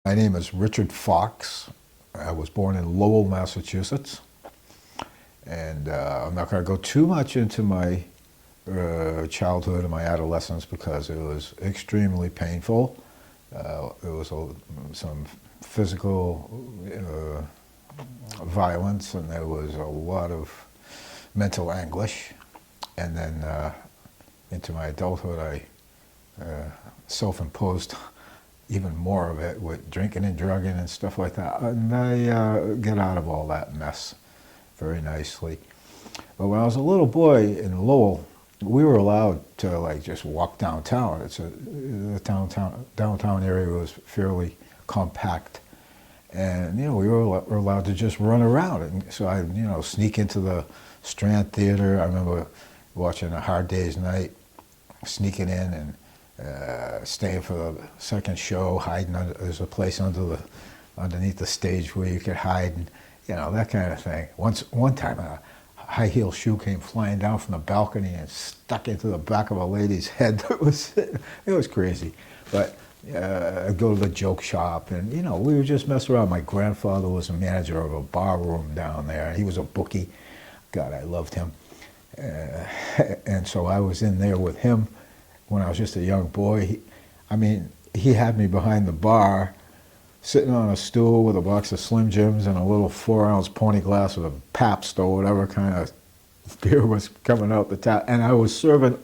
My name is Richard Fox. I was born in Lowell, Massachusetts. And I'm not going to go too much into my childhood and my adolescence because it was extremely painful. There was some physical violence, and there was a lot of mental anguish. And then into my adulthood, I self-imposed even more of it with drinking and drugging and stuff like that. And I get out of all that mess very nicely. But when I was a little boy in Lowell, we were allowed to like just walk downtown. The downtown area was fairly compact, and we were allowed to just run around. And so I sneak into the Strand Theater. I remember watching A Hard Day's Night, sneaking in and staying for the second show, hiding under. There's a place underneath the stage where you could hide, and that kind of thing. One time a high heel shoe came flying down from the balcony and stuck into the back of a lady's head. It was crazy. But I'd go to the joke shop, and we would just mess around. My grandfather was a manager of a bar room down there. He was a bookie. God, I loved him. And so I was in there with him when I was just a young boy. He had me behind the bar, sitting on a stool with a box of Slim Jims and a little 4-ounce pony glass of Pabst or whatever kind of beer was coming out the tap. And I was serving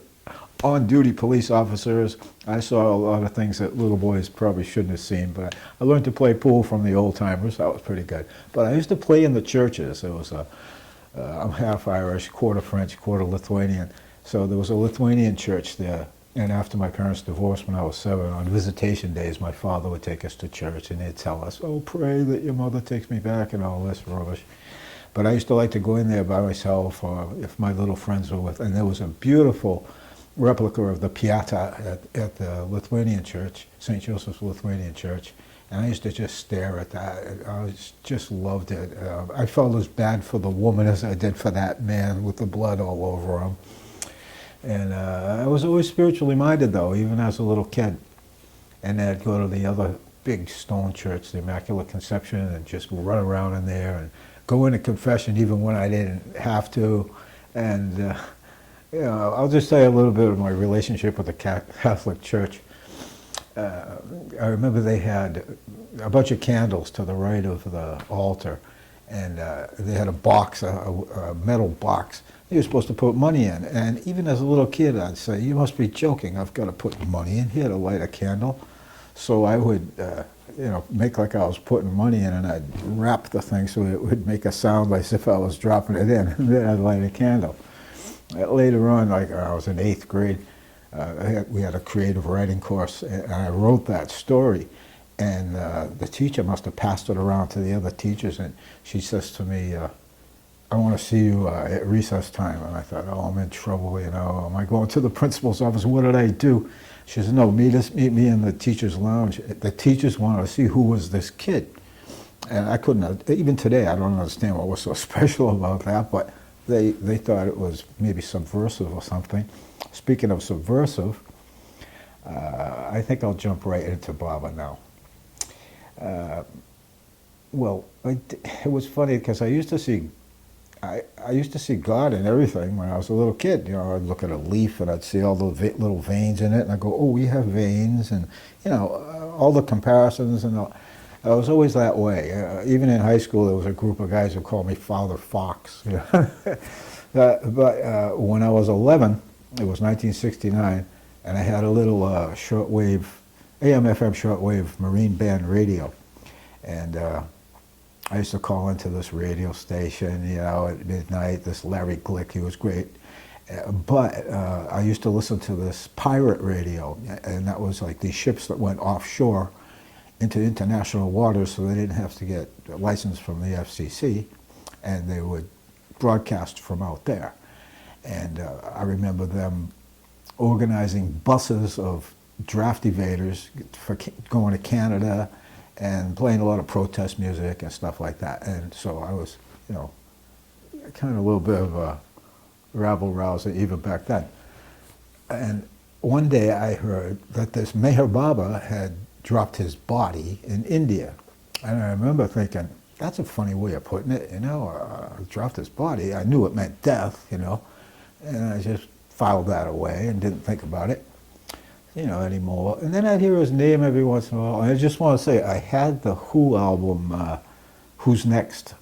on-duty police officers. I saw a lot of things that little boys probably shouldn't have seen, but I learned to play pool from the old-timers. That was pretty good. But I used to play in the churches. I'm half Irish, quarter French, quarter Lithuanian. So there was a Lithuanian church there. And after my parents divorced when I was 7, on visitation days, my father would take us to church, and he'd tell us, "Oh, pray that your mother takes me back," and all this rubbish. But I used to like to go in there by myself, or if my little friends were with. And there was a beautiful replica of the Pieta at the Lithuanian church, St. Joseph's Lithuanian church. And I used to just stare at that. Just loved it. I felt as bad for the woman as I did for that man with the blood all over him. And I was always spiritually minded, though, even as a little kid. And I'd go to the other big stone church, the Immaculate Conception, and just run around in there and go into confession even when I didn't have to. And, I'll just tell you a little bit of my relationship with the Catholic Church. I remember they had a bunch of candles to the right of the altar, and they had a box, a metal box. You were supposed to put money in, and even as a little kid, I'd say, "You must be joking, I've got to put money in here to light a candle." So I would, make like I was putting money in, and I'd wrap the thing so it would make a sound as if I was dropping it in, and then I'd light a candle. Later on, like I was in 8th grade, we had a creative writing course, and I wrote that story. And the teacher must have passed it around to the other teachers, and she says to me, "I want to see you at recess time." And I thought, "Oh, I'm in trouble, Am I going to the principal's office? What did I do?" She says, "No, meet me in the teacher's lounge." The teachers wanted to see who was this kid. And I couldn't, even today, I don't understand what was so special about that, but they thought it was maybe subversive or something. Speaking of subversive, I think I'll jump right into Baba now. It was funny because I used to see God in everything when I was a little kid. I'd look at a leaf and I'd see all the little veins in it, and I'd go, "Oh, we have veins," and all the comparisons, and I was always that way. Even in high school, there was a group of guys who called me Father Fox. But when I was 11, it was 1969, and I had a little shortwave, AM/FM shortwave Marine Band radio, and I used to call into this radio station, at midnight. This Larry Glick, he was great. But I used to listen to this pirate radio, and that was like these ships that went offshore into international waters, so they didn't have to get a license from the FCC, and they would broadcast from out there. And I remember them organizing buses of draft evaders for going to Canada and playing a lot of protest music and stuff like that. And so I was, kind of a little bit of a rabble-rouser even back then. And one day I heard that this Meher Baba had dropped his body in India. And I remember thinking, that's a funny way of putting it, dropped his body. I knew it meant death, and I just filed that away and didn't think about it, anymore. And then I'd hear his name every once in a while. And I just want to say, I had the Who album, Who's Next?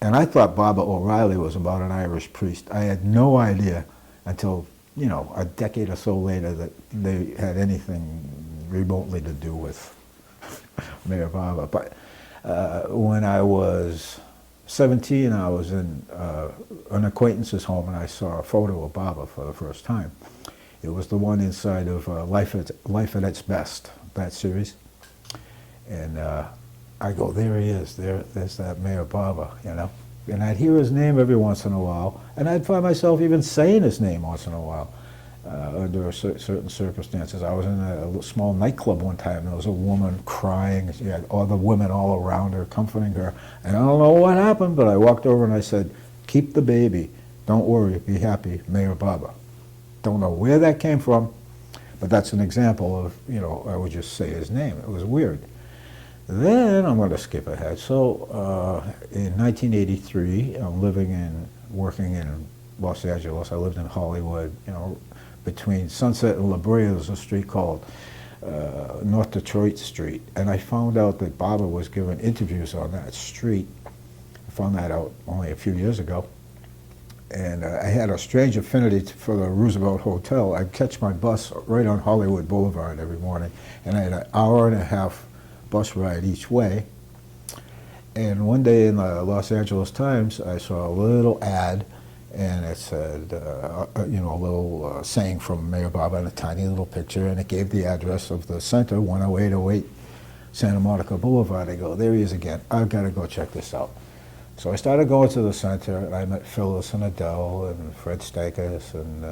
And I thought Baba O'Reilly was about an Irish priest. I had no idea until, a decade or so later that they had anything remotely to do with Mayor Baba. But when I was 17, I was in an acquaintance's home and I saw a photo of Baba for the first time. It was the one inside of Life at Its Best, that series. And I go, there he is, there's that Mayor Baba, And I'd hear his name every once in a while, and I'd find myself even saying his name once in a while under certain circumstances. I was in a small nightclub one time, and there was a woman crying. She had other women all around her, comforting her. And I don't know what happened, but I walked over and I said, keep the baby, don't worry, be happy, Mayor Baba. Don't know where that came from, but that's an example of, I would just say his name. It was weird. Then I'm going to skip ahead. So in 1983, I'm working in Los Angeles. I lived in Hollywood, between Sunset and La Brea. There's a street called North Detroit Street. And I found out that Baba was giving interviews on that street. I found that out only a few years ago. And I had a strange affinity for the Roosevelt Hotel. I'd catch my bus right on Hollywood Boulevard every morning. And I had an hour and a half bus ride each way. And one day in the Los Angeles Times, I saw a little ad, and it said, a little saying from Mayor Baba in a tiny little picture, and it gave the address of the center, 10808 Santa Monica Boulevard. I go, there he is again. I've got to go check this out. So I started going to the center, and I met Phyllis and Adele and Fred Stakus and,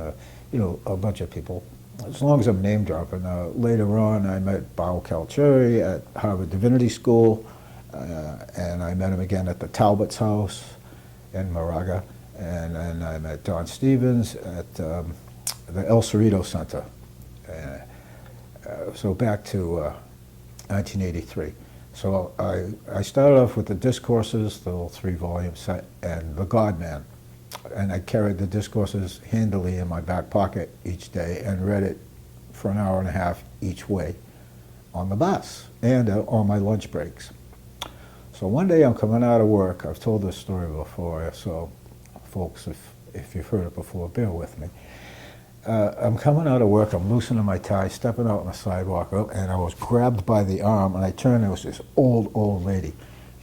a bunch of people. As long as I'm name dropping. Later on, I met Bao Kalchuri at Harvard Divinity School, and I met him again at the Talbot's house in Moraga, and then I met Don Stevens at the El Cerrito Center. So back to 1983. So I started off with the Discourses, the little 3-volume set, and The God-Man. And I carried the Discourses handily in my back pocket each day and read it for an hour and a half each way on the bus and on my lunch breaks. So one day I'm coming out of work. I've told this story before, so folks, if you've heard it before, bear with me. I'm coming out of work, I'm loosening my tie, stepping out on the sidewalk, and I was grabbed by the arm, and I turned, there was this old lady.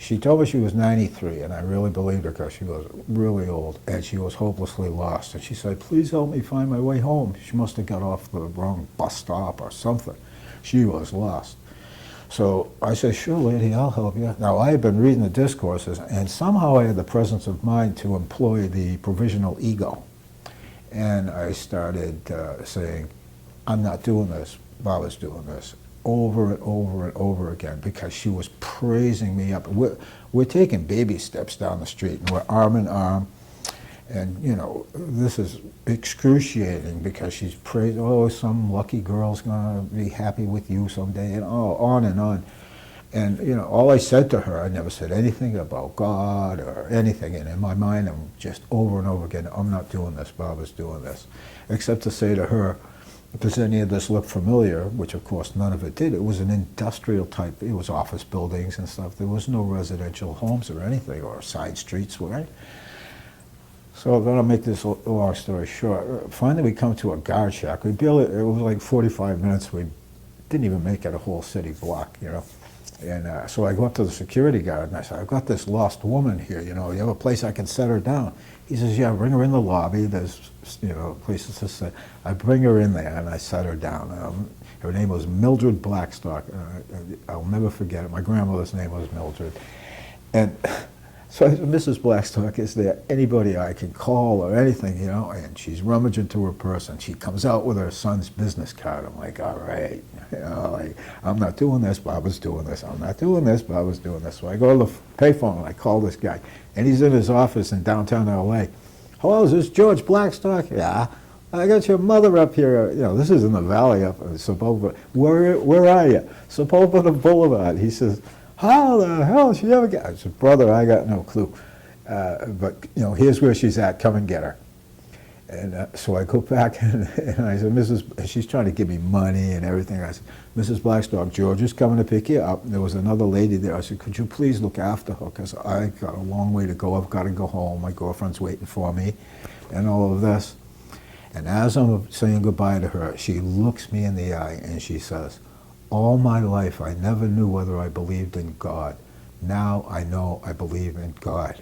She told me she was 93, and I really believed her because she was really old, and she was hopelessly lost. And she said, please help me find my way home. She must have got off the wrong bus stop or something. She was lost. So I said, sure, lady, I'll help you. Now, I had been reading the Discourses, and somehow I had the presence of mind to employ the provisional ego. And I started saying, I'm not doing this, Baba's doing this, over and over and over again, because she was praising me up. We're taking baby steps down the street, and we're arm in arm. And, this is excruciating because she's praising, oh, some lucky girl's going to be happy with you someday, and on and on. And, all I said to her, I never said anything about God or anything. And in my mind, I'm just over and over again, I'm not doing this, Baba's doing this. Except to say to her, does any of this look familiar? Which, of course, none of it did. It was an industrial type, it was office buildings and stuff. There was no residential homes or anything, or side streets, right? So I'm going to make this a long story short. Finally, we come to a guard shack. It was like 45 minutes. We didn't even make it a whole city block, And so I go up to the security guard and I said, I've got this lost woman here, you have a place I can set her down? He says, yeah, bring her in the lobby. There's, places to sit. I bring her in there and I set her down. Her name was Mildred Blackstock. I'll never forget it. My grandmother's name was Mildred. And so I said, Mrs. Blackstock, is there anybody I can call or anything, And she's rummaging through her purse and she comes out with her son's business card. I'm like, all right. I'm not doing this, Baba's doing this. I'm not doing this, Baba's doing this. So I go to the payphone and I call this guy. And he's in his office in downtown LA. Hello, is this George Blackstock? Yeah. I got your mother up here. You know, this is in the valley up in Sepulveda. Where are you? Sepulveda Boulevard. He says, how the hell she ever get? I said, brother, I got no clue. But, you know, here's where she's at. Come and get her. And so I go back and I said, she's trying to give me money and everything. I said, Mrs. Blackstock, George is coming to pick you up. And there was another lady there. I said, could you please look after her? Because I got a long way to go. I've got to go home. My girlfriend's waiting for me and all of this. And as I'm saying goodbye to her, she looks me in the eye and she says, all my life I never knew whether I believed in God. Now I know I believe in God.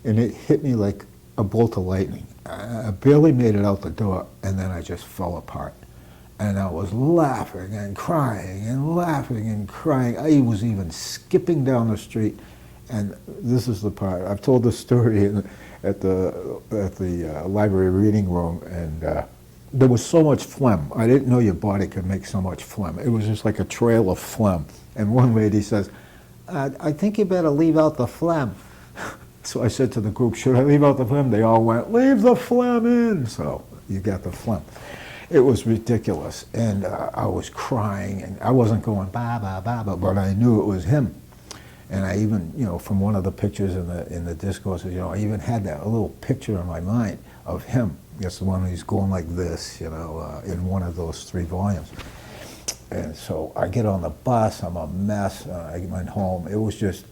And it hit me like a bolt of lightning. I barely made it out the door, and then I just fell apart. And I was laughing and crying and laughing and crying. I was even skipping down the street. And this is the part. I've told this story at the library reading room, and there was so much phlegm. I didn't know your body could make so much phlegm. It was just like a trail of phlegm. And one lady says, I think you better leave out the phlegm. So I said to the group, should I leave out the phlegm? They all went, leave the phlegm in. So you got the phlegm. It was ridiculous. And I was crying, and I wasn't going, ba, ba, ba, ba, but I knew it was him. And I even, you know, from one of the pictures in the discourses, you know, I even had that little picture in my mind of him. That's the one who's going like this, you know, in one of those 3 volumes. And so I get on the bus, I'm a mess, I went home. It was just,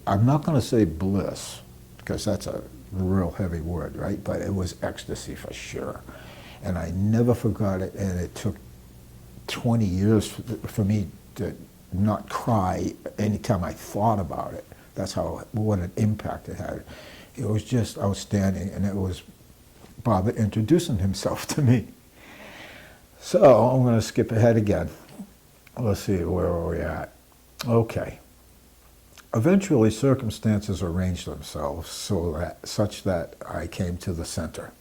I'm not going to say bliss, because that's a real heavy word, right? But it was ecstasy for sure. And I never forgot it, and it took 20 years for me to not cry anytime I thought about it. That's what an impact it had. It was just outstanding, and it was Bob introducing himself to me. So I'm going to skip ahead again. Let's see, where are we at? Okay. Eventually, circumstances arranged themselves such that I came to the center.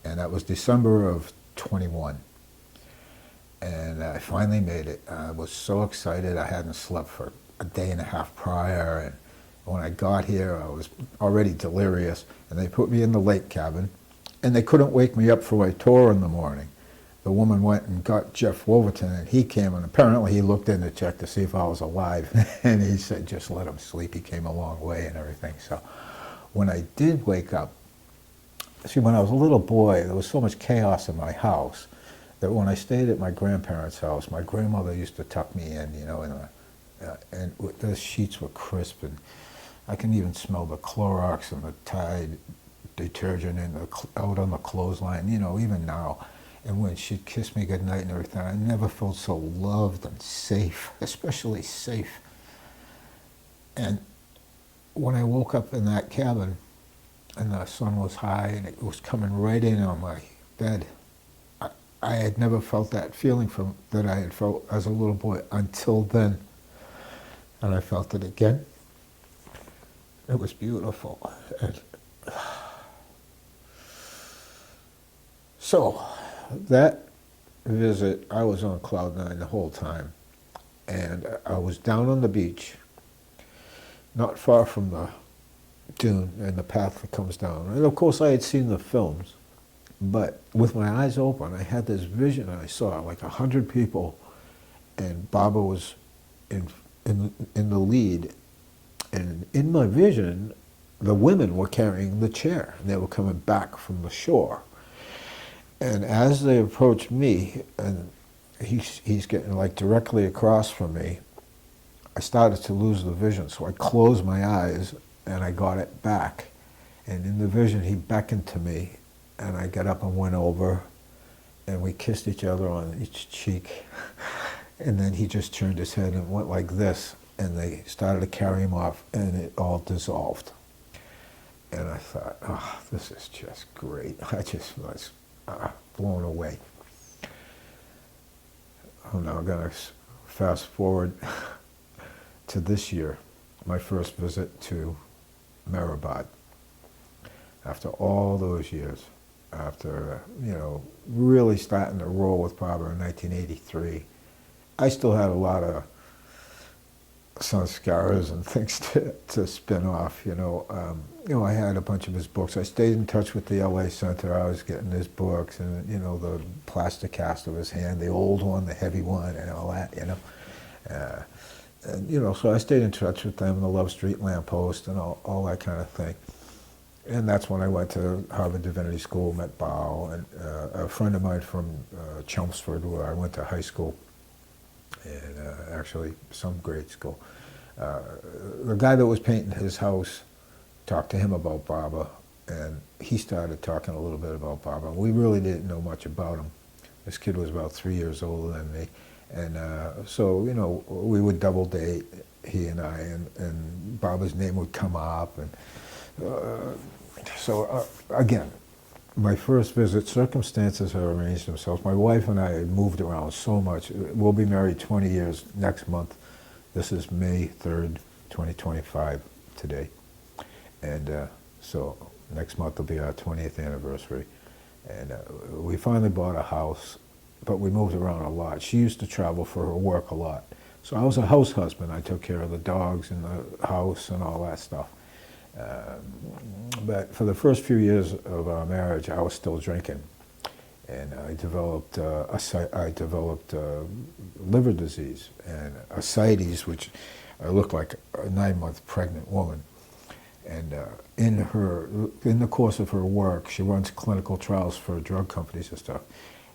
And that was December of 21. And I finally made it. I was so excited. I hadn't slept for a day and a half prior. And when I got here, I was already delirious. And they put me in the lake cabin. And they couldn't wake me up for my tour in the morning. The woman went and got Jeff Wolverton, and he came, and apparently he looked in to check to see if I was alive. And he said, just let him sleep. He came a long way and everything. So when I did wake up, see, when I was a little boy, there was so much chaos in my house that when I stayed at my grandparents' house, my grandmother used to tuck me in, you know, and the sheets were crisp, and I can even smell the Clorox and the Tide detergent out on the clothesline, you know, even now. And when she'd kiss me goodnight and everything, I never felt so loved and safe, especially safe. And when I woke up in that cabin, and the sun was high, and it was coming right in on my bed, I had never felt that feeling that I had felt as a little boy until then. And I felt it again. It was beautiful. And so that visit, I was on cloud 9 the whole time. And I was down on the beach, not far from the dune and the path that comes down. And of course I had seen the films, but with my eyes open, I had this vision. I saw like 100 people, and Baba was in the lead. And in my vision, the women were carrying the chair, and they were coming back from the shore. And as they approached me, and he's getting like directly across from me, I started to lose the vision. So I closed my eyes and I got it back. And in the vision, he beckoned to me, and I got up and went over, and we kissed each other on each cheek. And then he just turned his head and went like this, and they started to carry him off, and it all dissolved. And I thought, oh, this is just great. I just was blown away. I'm now going to fast forward to this year, my first visit to Mehrabad. After all those years, after, really starting to roll with Baba in 1983, I still had a lot of sanskaras and things to spin off. I had a bunch of his books. I stayed in touch with the LA Center. I was getting his books and, the plastic cast of his hand, the old one, the heavy one, and all that. So I stayed in touch with them, the Love Street Lamppost and all that kind of thing. And that's when I went to Harvard Divinity School, met Bao, and a friend of mine from Chelmsford, where I went to high school, and actually some grade school. The guy that was painting his house talked to him about Baba, and he started talking a little bit about Baba. We really didn't know much about him. This kid was about 3 years older than me, and so we would double date, he and I, and Baba's name would come up, and again, my first visit, circumstances have arranged themselves. My wife and I had moved around so much. We'll be married 20 years next month. This is May 3rd, 2025 today. And so next month will be our 20th anniversary. And we finally bought a house, but we moved around a lot. She used to travel for her work a lot. So I was a house husband. I took care of the dogs and the house and all that stuff. But for the first few years of our marriage, I was still drinking, and I developed liver disease and ascites, which I looked like a 9-month pregnant woman. And in the course of her work, she runs clinical trials for drug companies and stuff.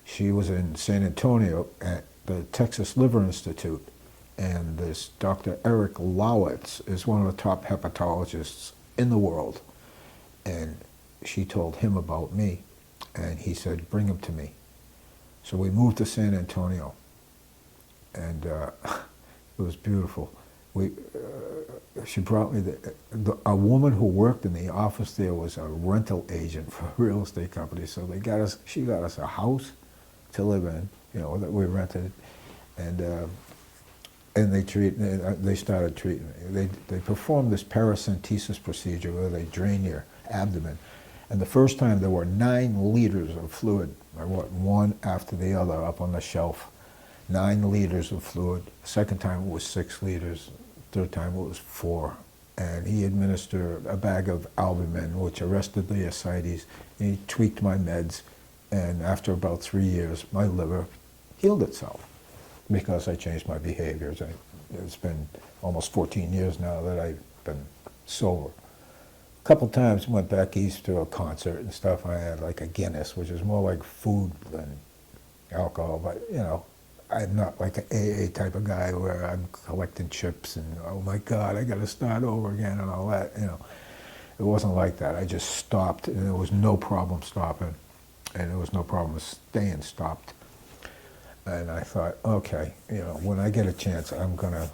She was in San Antonio at the Texas Liver Institute, and this Dr. Eric Lowitz is one of the top hepatologists in the world, and she told him about me, and he said, bring him to me. So we moved to San Antonio, and it was beautiful. She brought me a woman who worked in the office there was a rental agent for a real estate company, so she got us a house to live in, that we rented, and they started treating me. They performed this paracentesis procedure where they drain your abdomen. And the first time there were 9 liters of fluid. I went one after the other up on the shelf. 9 liters of fluid. Second time it was 6 liters. Third time it was 4. And he administered a bag of albumin, which arrested the ascites. He tweaked my meds. And after about 3 years, my liver healed itself, because I changed my behaviors. It's been almost 14 years now that I've been sober. A couple times went back east to a concert and stuff. I had like a Guinness, which is more like food than alcohol, but I'm not like an AA type of guy where I'm collecting chips and, oh my God, I got to start over again and all that. It wasn't like that. I just stopped, and there was no problem stopping, and there was no problem staying stopped. And I thought, okay, when I get a chance, I'm gonna,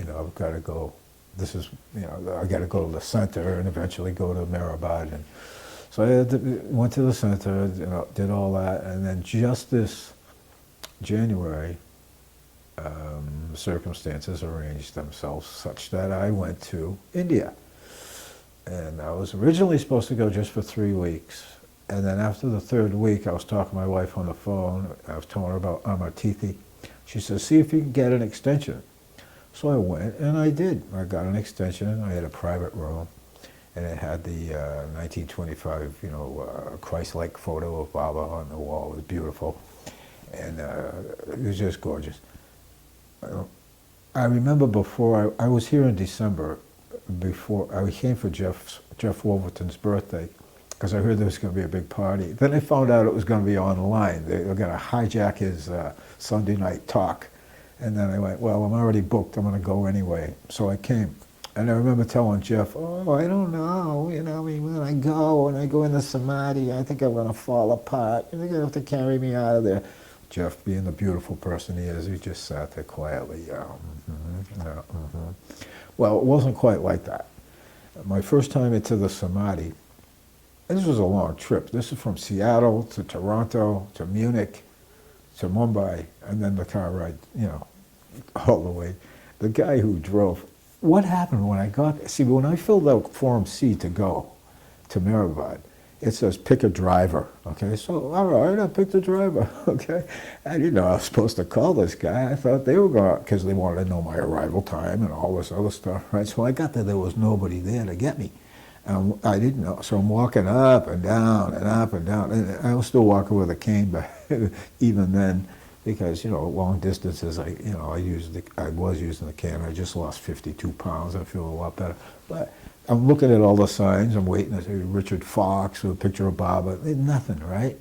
I've got to go. This is, I got to go to the center and eventually go to Mehrabad. And so I went to the center, did all that, and then just this January, circumstances arranged themselves such that I went to India. And I was originally supposed to go just for 3 weeks. And then after the 3rd week, I was talking to my wife on the phone. I was telling her about Amartithi. She said, see if you can get an extension. So I went, and I did. I got an extension. I had a private room, and it had the 1925, Christ-like photo of Baba on the wall. It was beautiful, and it was just gorgeous. I remember before, I was here in December, before I came for Jeff Wolverton's birthday, because I heard there was going to be a big party. Then I found out it was going to be online. They were going to hijack his Sunday night talk. And then I went, well, I'm already booked. I'm going to go anyway. So I came. And I remember telling Jeff, oh, I don't know. When I go in the Samadhi, I think I'm going to fall apart. They're going to have to carry me out of there. Jeff, being the beautiful person he is, he just sat there quietly. Well, it wasn't quite like that. My first time into the Samadhi, this was a long trip. This is from Seattle to Toronto to Munich to Mumbai, and then the car ride, all the way. The guy who drove, what happened when I got there? See, when I filled out Form C to go to Mehrabad, it says pick a driver, okay? So, all right, I picked a driver, okay? I didn't know I was supposed to call this guy. I thought they were going to, because they wanted to know my arrival time and all this other stuff, right? So I got there was nobody there to get me. I didn't know, so I'm walking up and down and up and down. And I was still walking with a cane, but even then, because, you know, long distances, I was using the cane. I just lost 52 pounds. I feel a lot better. But I'm looking at all the signs. I'm waiting to see Richard Fox with a picture of Bob. Nothing, right?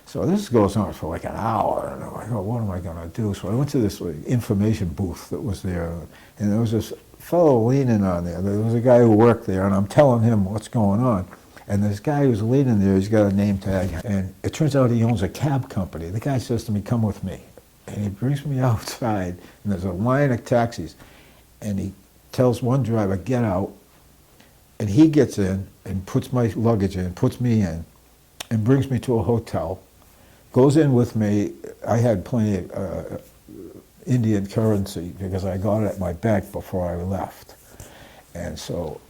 So this goes on for like an hour, and I'm like, oh, what am I going to do? So I went to this information booth that was there, and there was this fellow leaning on there. There was a guy who worked there, and I'm telling him what's going on. And this guy who's leaning there, he's got a name tag, and it turns out he owns a cab company. The guy says to me, come with me. And he brings me outside, and there's a line of taxis, and he tells one driver, get out, and he gets in and puts my luggage in, puts me in, and brings me to a hotel, goes in with me. I had plenty of Indian currency because I got it at my bank before I left. And so,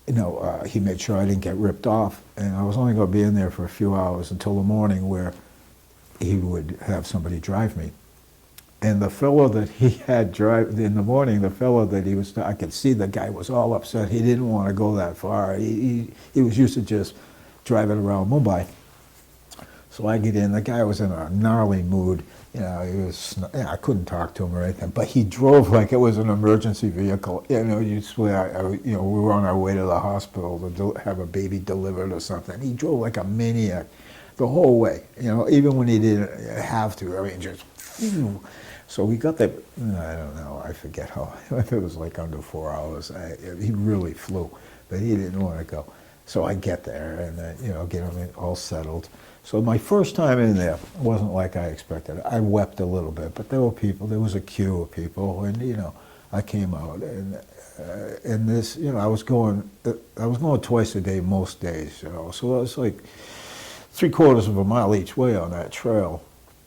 you know, he made sure I didn't get ripped off, and I was only going to be in there for a few hours until the morning where he would have somebody drive me. And the fellow that he had drive in the morning, the fellow that he was, I could see the guy was all upset. He didn't want to go that far. He was used to just driving around Mumbai. So I get in, the guy was in a gnarly mood. You know, I couldn't talk to him or anything, but he drove like it was an emergency vehicle. You know, you'd swear, you know, we were on our way to the hospital to have a baby delivered or something. He drove like a maniac the whole way, you know, even when he didn't have to. I mean, just, so we got there, I don't know, I forget how, it was like under 4 hours. He really flew, but he didn't want to go. So I get there and, you know, get him all settled. So my first time in there wasn't like I expected. I wept a little bit, but there were people, there was a queue of people, and, you know, I came out, and this, you know, I was going twice a day most days, you know, so it was like 3/4 of a mile each way on that trail,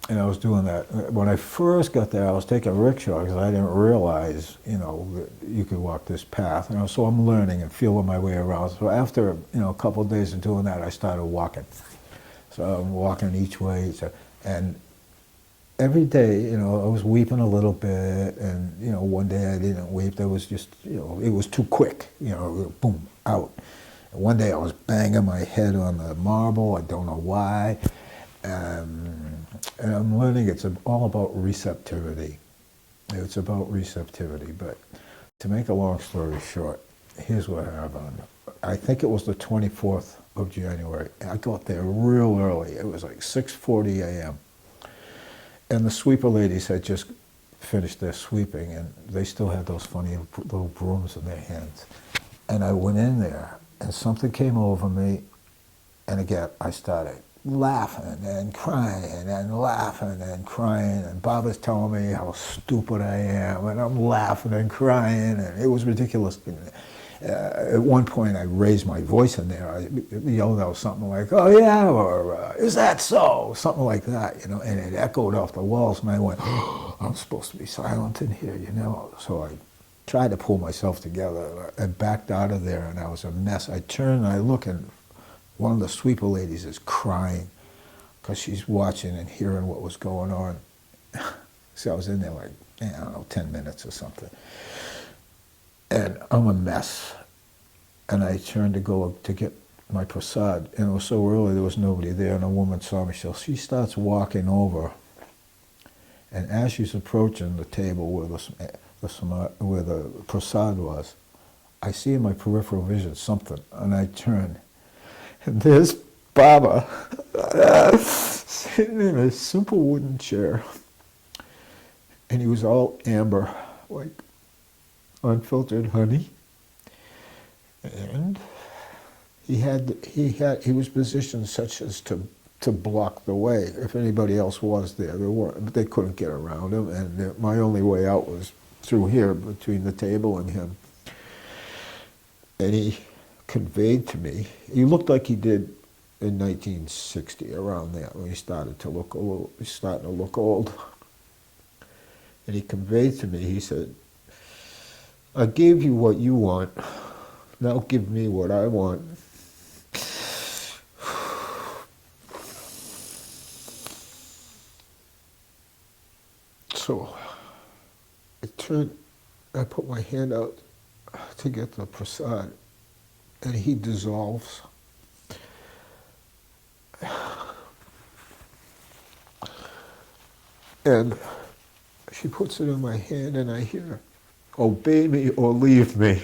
and I was doing that. When I first got there, I was taking a rickshaw because I didn't realize, you know, that you could walk this path, you know, so I'm learning and feeling my way around. So after, you know, a couple of days of doing that, I started walking. So I'm walking each way, and every day, you know, I was weeping a little bit, and, you know, one day I didn't weep. There was just, you know, it was too quick, you know, boom, out. And one day I was banging my head on the marble. I don't know why. And I'm learning it's all about receptivity. It's about receptivity. But to make a long story short, here's what happened. I think it was the 24th of January. I got there real early. It was like 6:40 a.m. And the sweeper ladies had just finished their sweeping, and they still had those funny little brooms in their hands. And I went in there, and something came over me, and again, I started laughing and crying and laughing and crying, and Bob is telling me how stupid I am, and I'm laughing and crying, and it was ridiculous. At one point, I raised my voice in there. I yelled out something like, "Oh yeah," or "Is that so?" Something like that, you know, and it echoed off the walls, and I went, oh, I'm supposed to be silent in here, you know. So I tried to pull myself together. I backed out of there, and I was a mess. I turned, and I look, and one of the sweeper ladies is crying because she's watching and hearing what was going on. So I was in there like, I don't know, 10 minutes or something. And I'm a mess. And I turned to go to get my prasad, and it was so early there was nobody there, and a woman saw me, so she starts walking over. And as she's approaching the table where the prasad was, I see in my peripheral vision something, and I turn, and there's Baba sitting in a simple wooden chair, and he was all amber, like unfiltered honey, and he was positioned such as to block the way. If anybody else was there, they couldn't get around him, and my only way out was through here between the table and him. And he conveyed to me, he looked like he did in 1960, around there, when he started to look old. He's starting to look old. And he conveyed to me, he said, I gave you what you want, now give me what I want. So I put my hand out to get the prasad, and he dissolves. And she puts it in my hand, and I hear, "Obey me or leave me."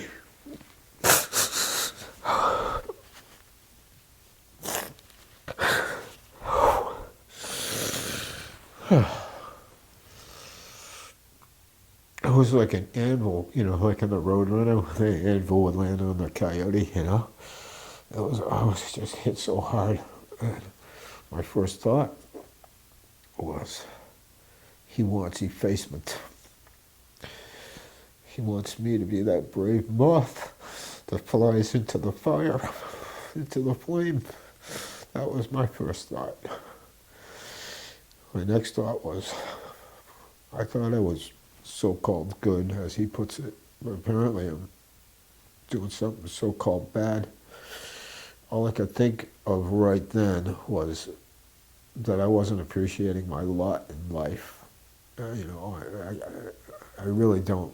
It was like an anvil, like in the Roadrunner, the anvil would land on the coyote, I was just hit so hard. And my first thought was, he wants effacement. He wants me to be that brave moth that flies into the fire, into the flame. That was my first thought. My next thought was, I thought I was so-called good, as he puts it, but apparently I'm doing something so-called bad. All I could think of right then was that I wasn't appreciating my lot in life. I really don't.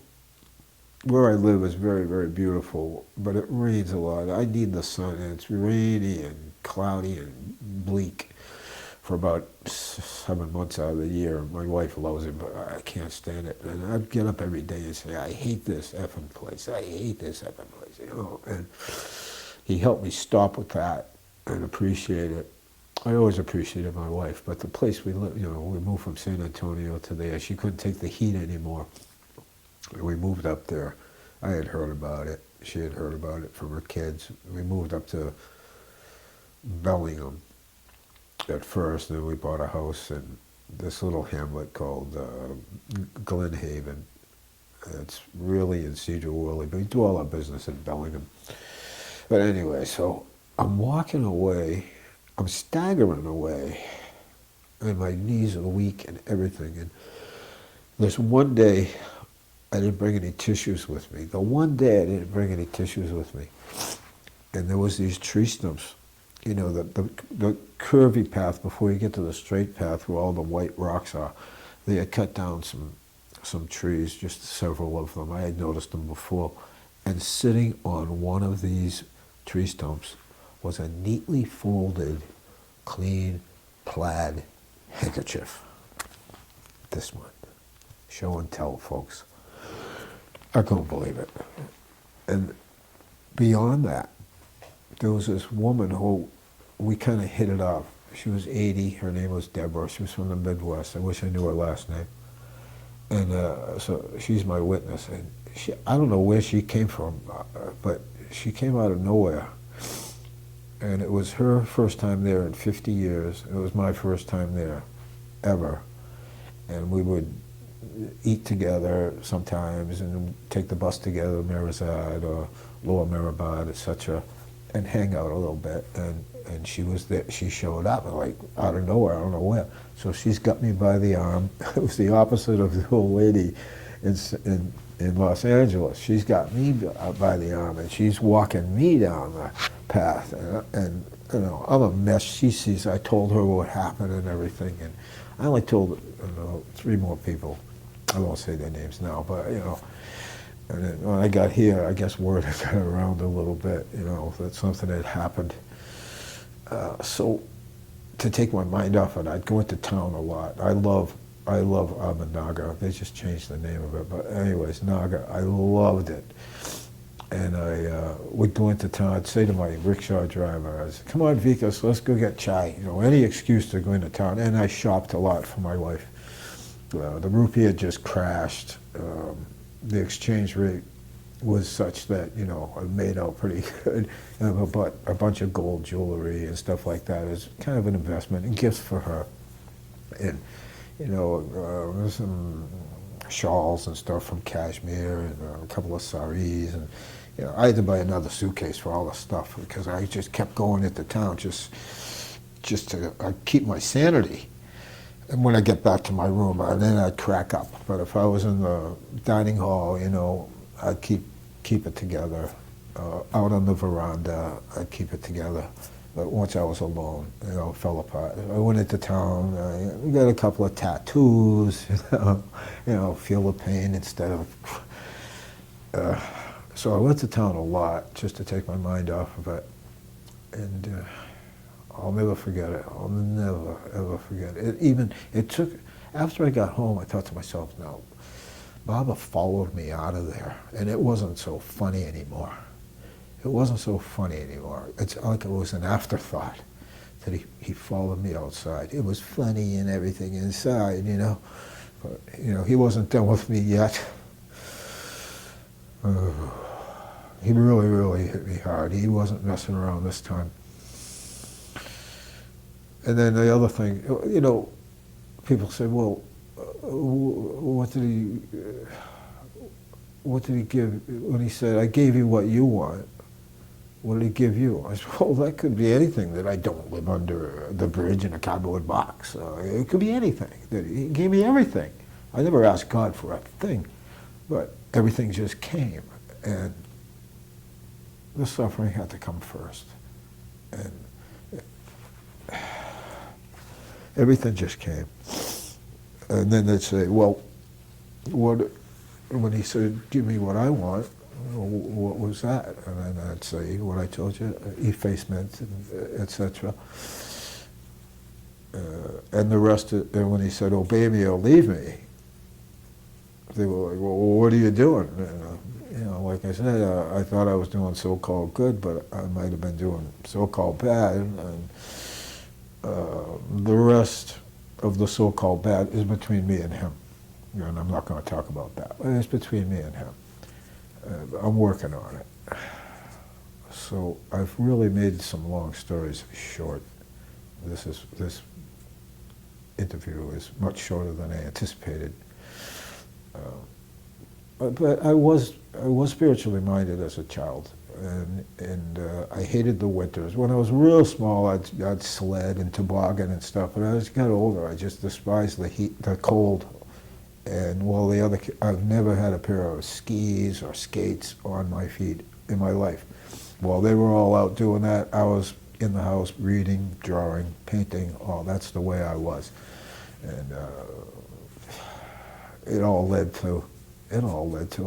Where I live is very, very beautiful, but it rains a lot. I need the sun, and it's rainy and cloudy and bleak for about 7 months out of the year. My wife loves it, but I can't stand it. And I'd get up every day and say, I hate this effing place. I hate this effing place, And he helped me stop with that and appreciate it. I always appreciated my wife, but the place we live, we moved from San Antonio to there. She couldn't take the heat anymore. We moved up there. I had heard about it. She had heard about it from her kids. We moved up to Bellingham at first, and then we bought a house in this little hamlet called Glen Haven. It's really in Cedar Woolley, but we do all our business in Bellingham. But anyway, so I'm walking away, I'm staggering away, and my knees are weak and everything. And there's one day I didn't bring any tissues with me. The one day I didn't bring any tissues with me. And there was these tree stumps, the curvy path before you get to the straight path where all the white rocks are. They had cut down some trees, just several of them. I had noticed them before. And sitting on one of these tree stumps was a neatly folded, clean, plaid handkerchief. This one. Show and tell, folks. I couldn't believe it. And beyond that, there was this woman who we kind of hit it off. She was 80. Her name was Deborah. She was from the Midwest. I wish I knew her last name. And so she's my witness. And I don't know where she came from, but she came out of nowhere. And it was her first time there in 50 years. It was my first time there, ever. And we would eat together sometimes and take the bus together to Mirazad or Lower Mirabad, etc., and hang out a little bit. And she was there. She showed up like out of nowhere. I don't know where. So she's got me by the arm. It was the opposite of the old lady in Los Angeles. She's got me by the arm, and she's walking me down the path. And I'm a mess. She sees. I told her what happened and everything, and I only told 3 more people. I won't say their names now, but and then when I got here, I guess word had got around a little bit, that something had happened. So to take my mind off it, I'd go into town a lot. I love Naga. They just changed the name of it, but anyways, Naga. I loved it, and I would go into town. I'd say to my rickshaw driver, I'd say, "Come on, Vikas, let's go get chai." Any excuse to go into town. And I shopped a lot for my wife. The rupee had just crashed. The exchange rate was such that, I made out pretty good. But a bunch of gold jewelry and stuff like that is kind of an investment and gifts for her. And, some shawls and stuff from Kashmir and a couple of saris. And, I had to buy another suitcase for all the stuff because I just kept going into town just to keep my sanity. And when I get back to my room, then I'd crack up. But if I was in the dining hall, I'd keep it together. Out on the veranda, I'd keep it together. But once I was alone, it fell apart. I went into town, got a couple of tattoos, feel the pain instead of. So I went to town a lot just to take my mind off of it, and I'll never forget it. I'll never ever forget it. It took. After I got home, I thought to myself, "No, Baba followed me out of there, and it wasn't so funny anymore. It wasn't so funny anymore. It's like it was an afterthought that he followed me outside. It was funny and everything inside, but he wasn't done with me yet. He really, really hit me hard. He wasn't messing around this time. And then the other thing, people say, well, what did he give when he said, I gave you what you want? What did he give you? I said, well, that could be anything, that I don't live under the bridge in a cardboard box. It could be anything. That he gave me everything. I never asked God for a thing, but everything just came. And the suffering had to come first. And everything just came. And then they'd say, well, when he said, give me what I want, what was that? And then I'd say, what I told you, effacement, etc. And the rest, and when he said, obey me or leave me, they were like, well, what are you doing? Like I said, I thought I was doing so-called good, but I might have been doing so-called bad. And the rest of the so-called bad is between me and him. And I'm not going to talk about that. But it's between me and him. I'm working on it. So I've really made some long stories short. This interview is much shorter than I anticipated. But I was spiritually minded as a child, and I hated the winters. When I was real small, I'd sled and toboggan and stuff. But as I got older, I just despised the heat, the cold. And while I've never had a pair of skis or skates on my feet in my life. While they were all out doing that, I was in the house reading, drawing, painting. Oh, that's the way I was. And it all led to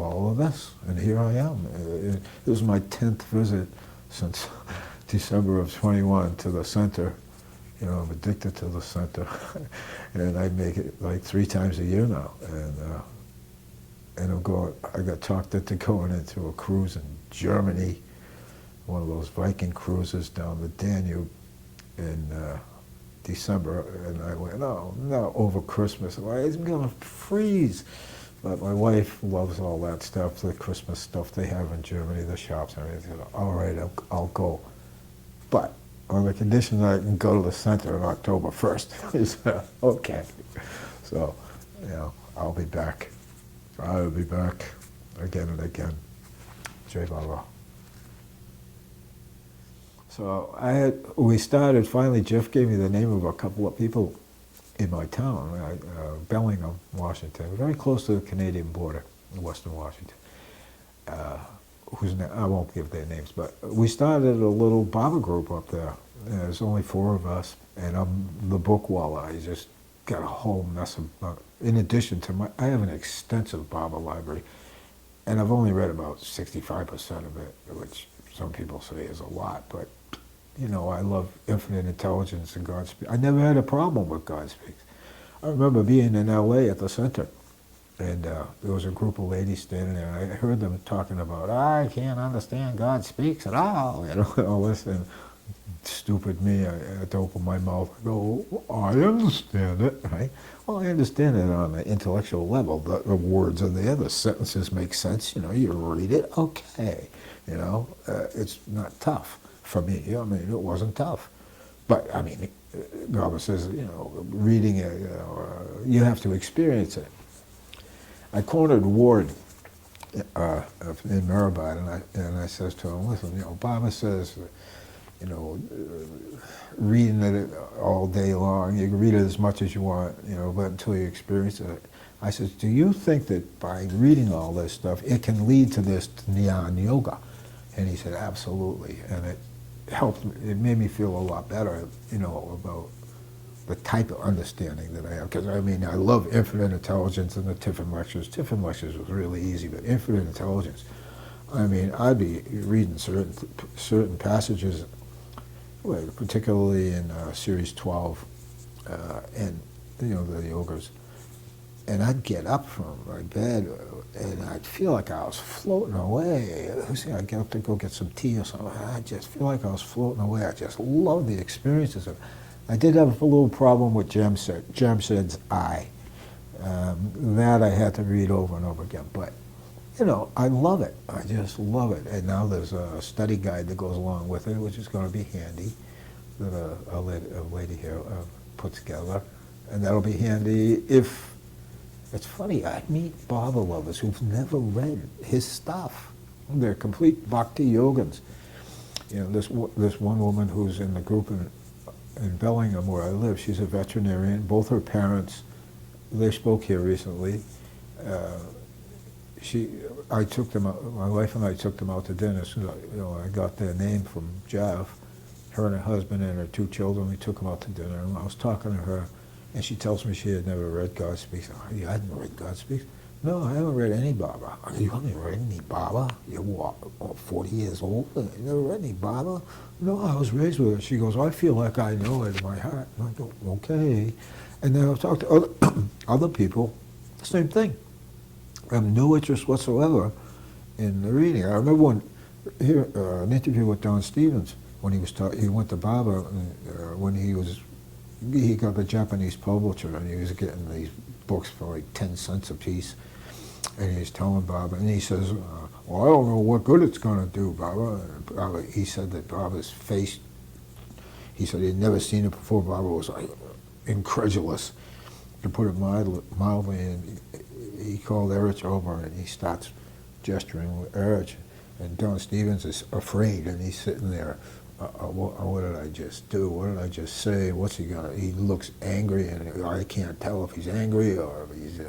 all of this. And here I am. It was my 10th visit since December of 21 to the center. I'm addicted to the center, and I make it like 3 times a year now. And I got talked into going into a cruise in Germany, one of those Viking cruises down the Danube in December. And I went, oh, no, over Christmas. I'm going to freeze. But my wife loves all that stuff, the Christmas stuff they have in Germany, the shops and everything. All right, I'll go. But on the condition that I can go to the center on October 1st. He said, okay. So, I'll be back. I'll be back again and again. Jai Baba. So we started, finally Jeff gave me the name of a couple of people in my town, Bellingham, Washington, very close to the Canadian border in Western Washington. I won't give their names, but we started a little Baba group up there. There's only 4 of us, and I'm the book-walla. I just got a whole mess of, in addition to I have an extensive Baba library, and I've only read about 65% of it, which some people say is a lot, but I love infinite intelligence and God Speaks. I never had a problem with God Speaks. I remember being in LA at the center, and there was a group of ladies standing there, and I heard them talking about, I can't understand God Speaks at all, all this, and stupid me, I had to open my mouth and go, I understand it, right? Well, I understand it on an intellectual level. The words are there, the sentences make sense, you read it, okay. It's not tough for me. It wasn't tough. But, Baba says, reading it, you have to experience it. I cornered Ward in Maribad, and I says to him, listen, Baba says, reading it all day long, you can read it as much as you want, but until you experience it. I says, do you think that by reading all this stuff, it can lead to this Jnana Yoga? And he said, absolutely. And helped me, it made me feel a lot better, you know, about the type of understanding that I have. Because I mean, I love infinite intelligence and the Tiffin lectures. Tiffin lectures was really easy, but infinite intelligence, I mean, I'd be reading certain passages, well, particularly in Series 12, and you know, the yogas, and I'd get up from my bed and I'd feel like I was floating away. I'd get up to go get some tea or something. I just feel like I was floating away. I just love the experiences of it. I did have a little problem with Jamshed's eye. That I had to read over and over again. But, you know, I love it. I just love it. And now there's a study guide that goes along with it, which is going to be handy, that a lady here put together. And that'll be handy if, it's funny, I meet Baba lovers who've never read his stuff. They're complete bhakti yogins. You know, this one woman who's in the group in Bellingham where I live, she's a veterinarian. Both her parents, they spoke here recently. I took them out, my wife and I took them out to dinner. So, you know, I got their name from Jav. Her and her husband and her 2 children, we took them out to dinner. And I was talking to her, and she tells me she had never read God Speaks. Oh, you hadn't read God Speaks? No, I haven't read any Baba. You haven't read any Baba? You're what, 40 years old? You never read any Baba? No, I was raised with it. She goes, I feel like I know it in my heart. And I go, okay. And then I've talked to other people, same thing. I have no interest whatsoever in the reading. I remember an interview with Don Stevens when he went to Baba when he got the Japanese publisher and he was getting these books for like 10 cents a piece. And he's telling Baba, and he says, well, I don't know what good it's going to do, Baba. He said that Baba's face, he said he'd never seen it before. Baba was like incredulous, to put it mildly. And he called Erich over, and he starts gesturing with Erich. And Don Stevens is afraid, and he's sitting there. What did I just do? What did I just say? What's he gonna? He looks angry, and I can't tell if he's angry or if he's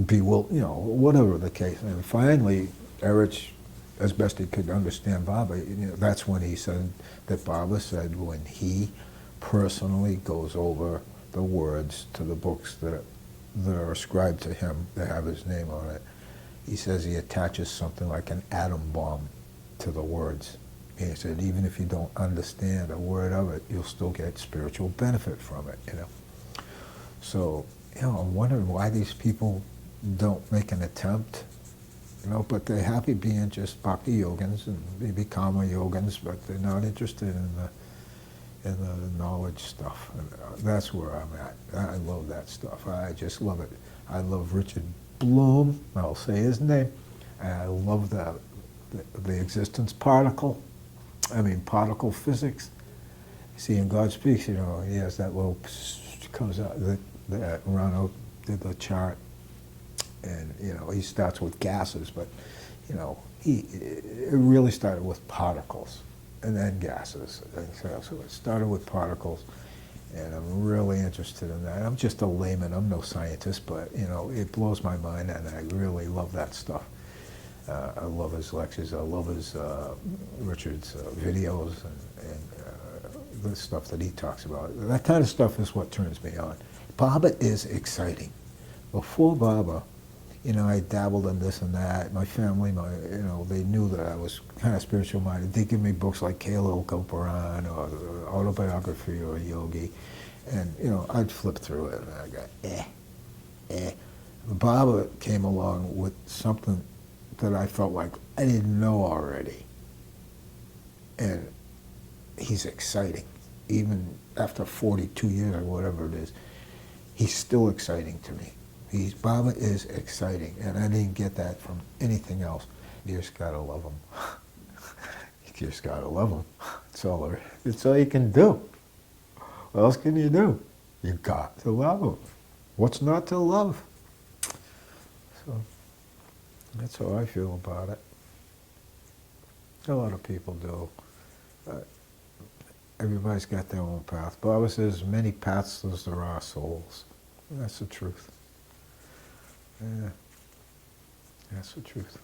bewildered, you know, whatever the case. And finally, Erich, as best he could understand Baba, you know, that's when he said that Baba said when he personally goes over the words to the books that are ascribed to him that have his name on it, he says he attaches something like an atom bomb to the words. He said, even if you don't understand a word of it, you'll still get spiritual benefit from it, you know. So, you know, I'm wondering why these people don't make an attempt, you know, but they're happy being just bhakti yogins and maybe karma yogins, but they're not interested in the knowledge stuff. And that's where I'm at. I love that stuff. I just love it. I love Richard Bloom. I'll say his name. And I love the existence particle. I mean, particle physics. See, in God Speaks, you know, he has that little comes out that Rano did the chart, and you know, he starts with gases, but you know, it really started with particles, and then gases. And so it started with particles, and I'm really interested in that. I'm just a layman. I'm no scientist, but you know, it blows my mind, and I really love that stuff. I love his lectures. I love his Richard's videos and the stuff that he talks about. That kind of stuff is what turns me on. Baba is exciting. Before Baba, you know, I dabbled in this and that. My family, you know, they knew that I was kind of spiritual minded. They give me books like Kala Koparan or Autobiography or Yogi, and you know, I'd flip through it and I go, Baba came along with something that I felt like I didn't know already. And he's exciting. Even after 42 years or whatever it is, he's still exciting to me. Baba is exciting, and I didn't get that from anything else. You just gotta love him. You just gotta love him. It's all you can do. What else can you do? You got to love him. What's not to love? So that's how I feel about it. A lot of people do. Everybody's got their own path. Baba says, many paths as there are souls. That's the truth. Yeah, that's the truth.